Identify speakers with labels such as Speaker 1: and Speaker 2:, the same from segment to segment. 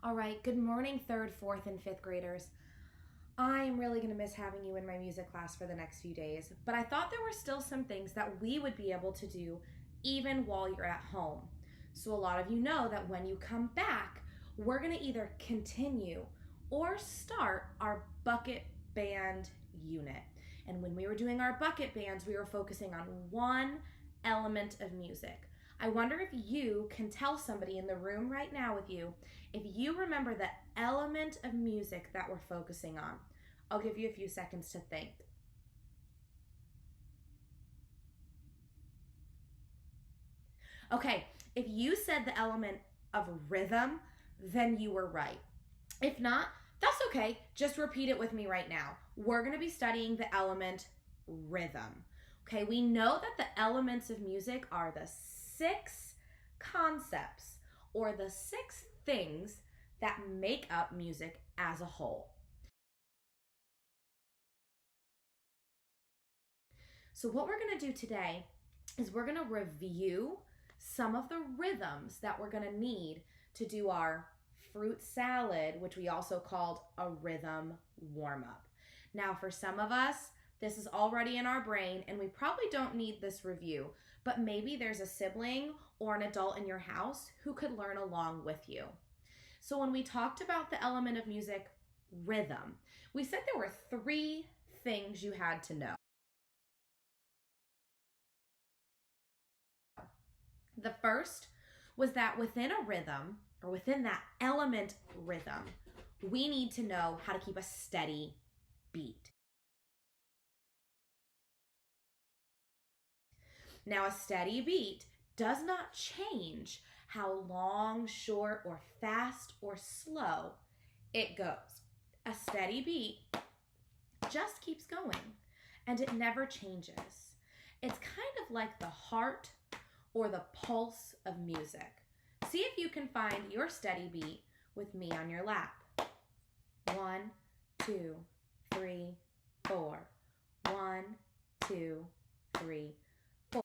Speaker 1: All right, good morning, third, fourth, and fifth graders. I'm really going to miss having you in my music class for the next few days, but I thought there were still some things that we would be able to do even while you're at home. So, a lot of you know that when you come back, we're going to either continue or start our bucket band unit. And when we were doing our bucket bands, we were focusing on one element of music. I wonder if you can tell somebody in the room right now with you if you remember the element of music that we're focusing on. I'll give you a few seconds to think. Okay, if you said the element of rhythm, then you were right. If not, that's okay. Just repeat it with me right now. We're going to be studying the element rhythm. Okay, we know that the elements of music are the 6 concepts or the 6 things that make up music as a whole. So what we're going to do today is we're going to review some of the rhythms that we're going to need to do our fruit salad, which we also called a rhythm warm-up. Now, for some of us, this is already in our brain and we probably don't need this review, but maybe there's a sibling or an adult in your house who could learn along with you. So when we talked about the element of music, rhythm, we said there were 3 things you had to know. The first was that within a rhythm, or within that element rhythm, we need to know how to keep a steady beat. Now, a steady beat does not change how long, short, or fast, or slow it goes. A steady beat just keeps going, and it never changes. It's kind of like the heart or the pulse of music. See if you can find your steady beat with me on your lap. 1, 2, 3, 4. 1, 2, 3, 4.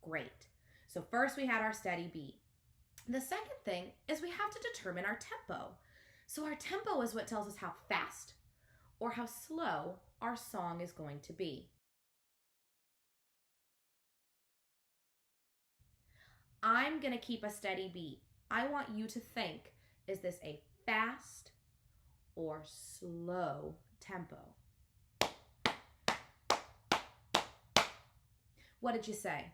Speaker 1: Great. So first we had our steady beat. The second thing is we have to determine our tempo. So our tempo is what tells us how fast or how slow our song is going to be. I'm going to keep a steady beat. I want you to think, is this a fast or slow tempo? What did you say?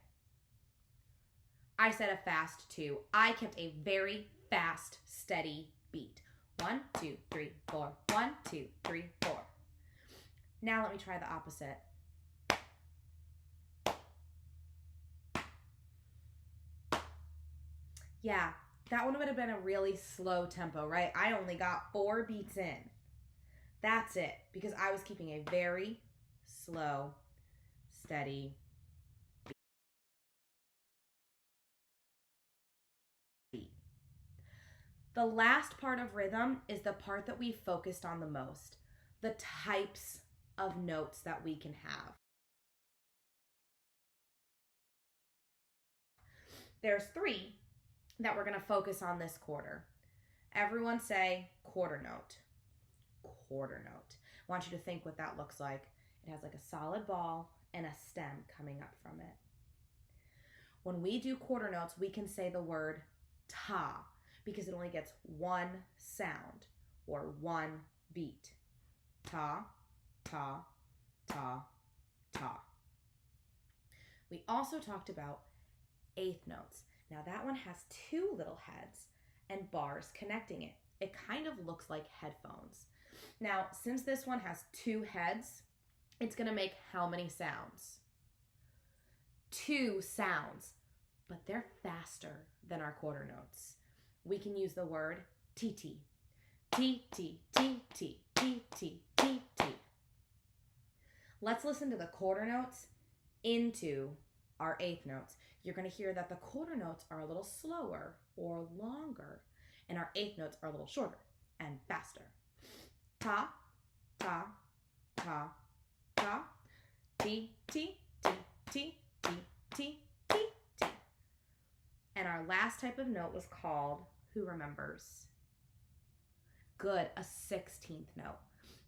Speaker 1: I said a fast too. I kept a very fast, steady beat. 1, 2, 3, 4. 1, 2, 3, 4. Now let me try the opposite. Yeah, that one would have been a really slow tempo, right? I only got 4 beats in. That's it, because I was keeping a very slow, steady beat. The last part of rhythm is the part that we focused on the most, the types of notes that we can have. There's 3 that we're going to focus on this quarter. Everyone say quarter note. Quarter note. I want you to think what that looks like. It has like a solid ball and a stem coming up from it. When we do quarter notes, we can say the word ta because it only gets 1 sound or 1 beat. Ta, ta, ta, ta. We also talked about eighth notes. Now that one has 2 little heads and bars connecting it. It kind of looks like headphones. Now, since this one has 2 heads, it's going to make how many sounds? 2 sounds, but they're faster than our quarter notes. We can use the word TT. T, T, T, T, T, T, T, T. Let's listen to the quarter notes into our eighth notes. You're going to hear that the quarter notes are a little slower or longer, and our eighth notes are a little shorter and faster. Ta, ta, ta, ta, T, T, T, T, T, T, T, T. last type of note was called, who remembers? Good, a 16th note.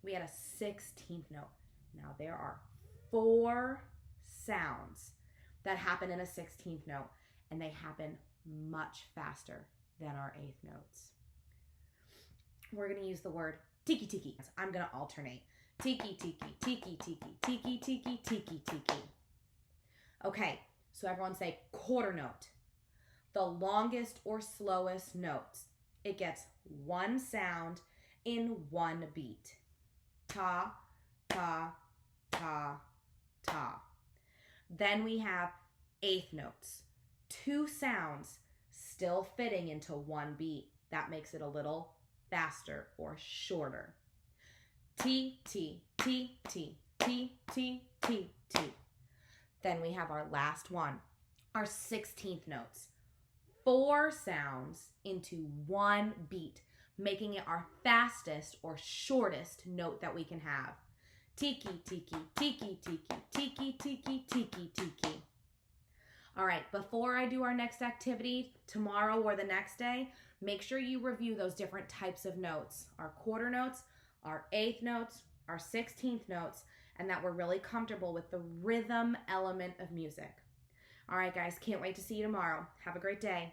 Speaker 1: We had a 16th note. Now there are 4 sounds that happen in a 16th note, and they happen much faster than our 8th notes. We're going to use the word tiki tiki. I'm going to alternate. Tiki tiki, tiki tiki, tiki tiki, tiki tiki. Okay, so everyone say quarter note. The longest or slowest notes. It gets 1 sound in 1 beat. Ta, ta, ta, ta. Then we have 8th notes. 2 sounds still fitting into 1 beat. That makes it a little faster or shorter. T, T, T, T, T, T, T, T. Then we have our last one, our 16th notes. 4 sounds into 1 beat, making it our fastest or shortest note that we can have. Tiki, tiki, tiki, tiki, tiki, tiki, tiki, tiki. All right, before I do our next activity tomorrow or the next day, make sure you review those different types of notes, our quarter notes, our 8th notes, our 16th notes, and that we're really comfortable with the rhythm element of music. All right, guys, can't wait to see you tomorrow. Have a great day.